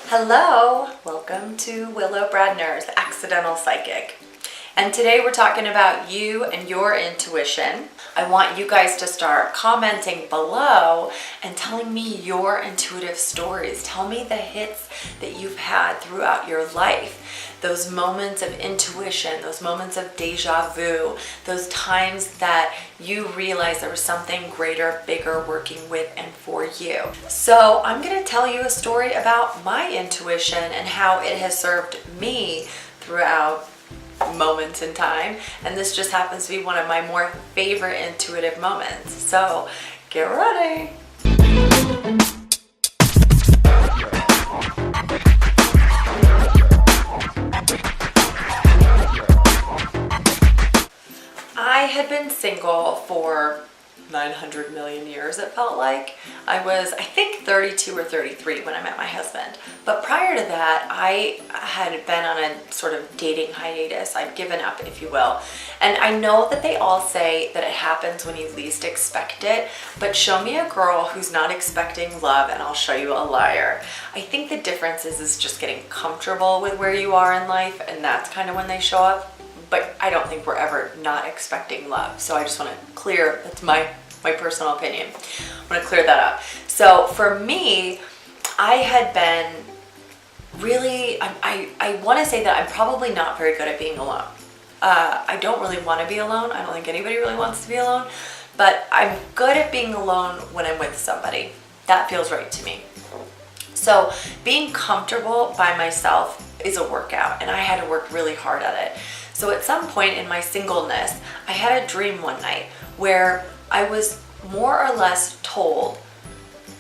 Hello, welcome to Willow Bradner's Accidental Psychic. And today we're talking about you and your intuition. I want you guys to start commenting below and telling me your intuitive stories. Tell me the hits that you've had throughout your life. Those moments of intuition, those moments of deja vu, those times that you realize there was something greater, bigger working with and for you. So I'm going to tell you a story about my intuition and how it has served me throughout moments in time, and this just happens to be one of my more favorite intuitive moments. So get ready. I had been single for 900 million years, it felt like. I was, I think, 32 or 33 when I met my husband. But prior to that, I had been on a sort of dating hiatus. I'd given up, if you will. And I know that they all say that it happens when you least expect it, but show me a girl who's not expecting love and I'll show you a liar. I think the difference is just getting comfortable with where you are in life, and that's kind of when they show up. But I don't think we're ever not expecting love. So I just want to clear, that's my personal opinion. I want to clear that up. So for me, I had been really, I want to say that I'm probably not very good at being alone. I don't really want to be alone. I don't think anybody really wants to be alone. But I'm good at being alone when I'm with somebody. That feels right to me. So being comfortable by myself is a workout, and I had to work really hard at it. So at some point in my singleness, I had a dream one night where I was more or less told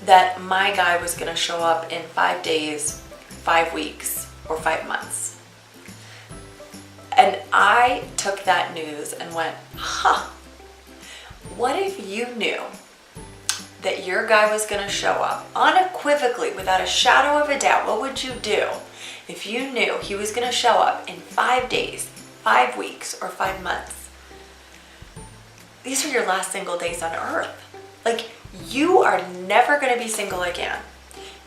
that my guy was going to show up in 5 days, 5 weeks, or 5 months. And I took that news and went, what if you knew that your guy was going to show up unequivocally, without a shadow of a doubt? What would you do if you knew he was going to show up in 5 days, 5 weeks, or 5 months? These are your last single days on earth. Like, you are never going to be single again.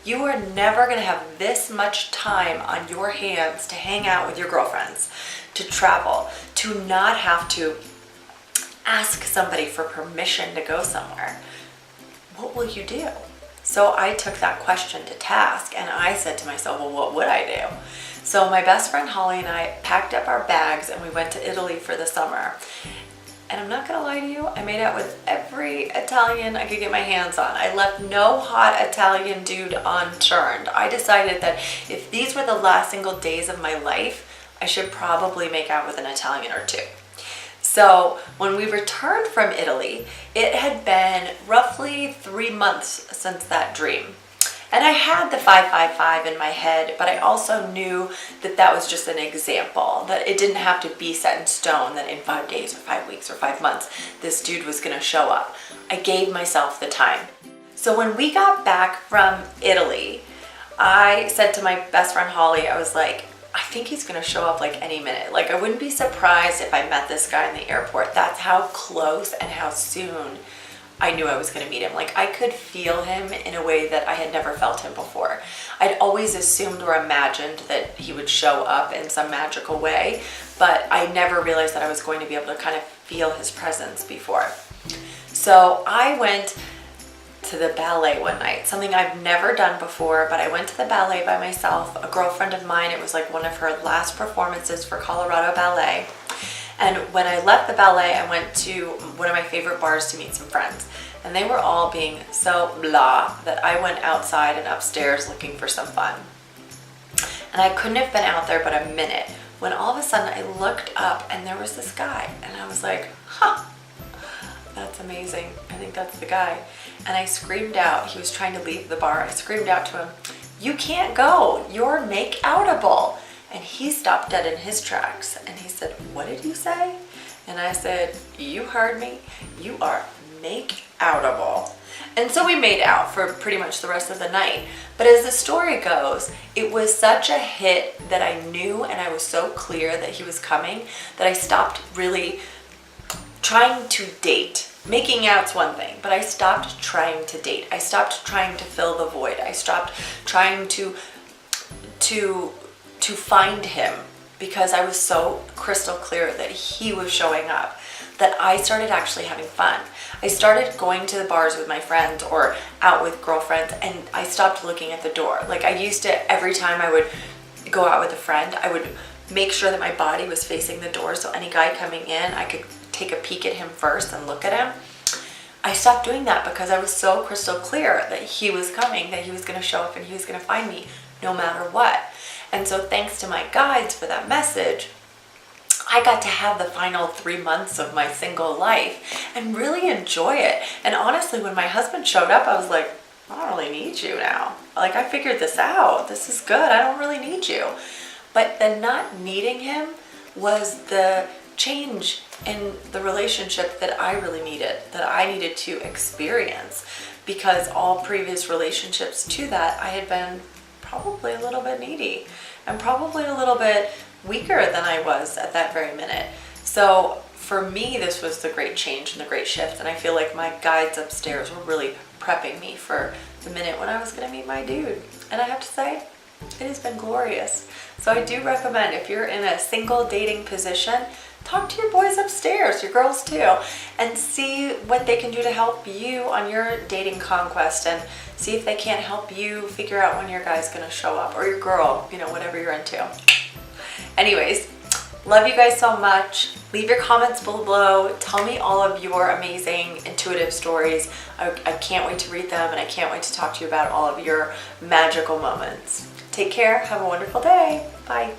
You are never going to have this much time on your hands to hang out with your girlfriends, to travel, to not have to ask somebody for permission to go somewhere. What will you do? So I took that question to task, and I said to myself, well, what would I do? So my best friend Holly and I packed up our bags and we went to Italy for the summer. And I'm not gonna lie to you, I made out with every Italian I could get my hands on. I left no hot Italian dude unturned. I decided that if these were the last single days of my life, I should probably make out with an Italian or two. So when we returned from Italy, it had been roughly 3 months since that dream. And I had the 555 in my head, but I also knew that that was just an example, that it didn't have to be set in stone that in 5 days or 5 weeks or 5 months, this dude was gonna show up. I gave myself the time. So when we got back from Italy, I said to my best friend Holly, I was like, I think he's gonna show up like any minute. Like, I wouldn't be surprised if I met this guy in the airport. That's how close and how soon I knew I was going to meet him. Like, I could feel him in a way that I had never felt him before. I'd always assumed or imagined that he would show up in some magical way, but I never realized that I was going to be able to kind of feel his presence before. So I went to the ballet one night, something I've never done before, but I went to the ballet by myself. A girlfriend of mine, it was like one of her last performances for Colorado Ballet. And when I left the ballet, I went to one of my favorite bars to meet some friends. And they were all being so blah that I went outside and upstairs looking for some fun. And I couldn't have been out there but a minute when all of a sudden I looked up and there was this guy. And I was like, that's amazing. I think that's the guy. And I screamed out. He was trying to leave the bar. I screamed out to him, you can't go. You're make-outable. And he stopped dead in his tracks and he said, what did you say? And I said, you heard me. You are make-outable. And so we made out for pretty much the rest of the night. But as the story goes, it was such a hit that I knew, and I was so clear that he was coming, that I stopped really trying to date. Making out's one thing, but I stopped trying to date. I stopped trying to fill the void. I stopped trying to to find him, because I was so crystal clear that he was showing up, that I started actually having fun. I started going to the bars with my friends or out with girlfriends, and I stopped looking at the door. Like I used to, every time I would go out with a friend, I would make sure that my body was facing the door, so any guy coming in, I could take a peek at him first and look at him. I stopped doing that because I was so crystal clear that he was coming, that he was going to show up and he was going to find me no matter what. And so thanks to my guides for that message, I got to have the final 3 months of my single life and really enjoy it. And honestly, when my husband showed up, I was like, I don't really need you now. Like, I figured this out. This is good. I don't really need you. But the not needing him was the change in the relationship that I really needed, that I needed to experience, because all previous relationships to that, I had been probably a little bit needy and probably a little bit weaker than I was at that very minute. So for me, this was the great change and the great shift. And I feel like my guides upstairs were really prepping me for the minute when I was going to meet my dude. And I have to say, it has been glorious. So I do recommend, if you're in a single dating position, talk to your boys upstairs, your girls too, and see what they can do to help you on your dating conquest, and see if they can't help you figure out when your guy's gonna show up, or your girl, whatever you're into. Anyways, love you guys so much. Leave your comments below. Tell me all of your amazing intuitive stories. I can't wait to read them, and I can't wait to talk to you about all of your magical moments. Take care. Have a wonderful day. Bye.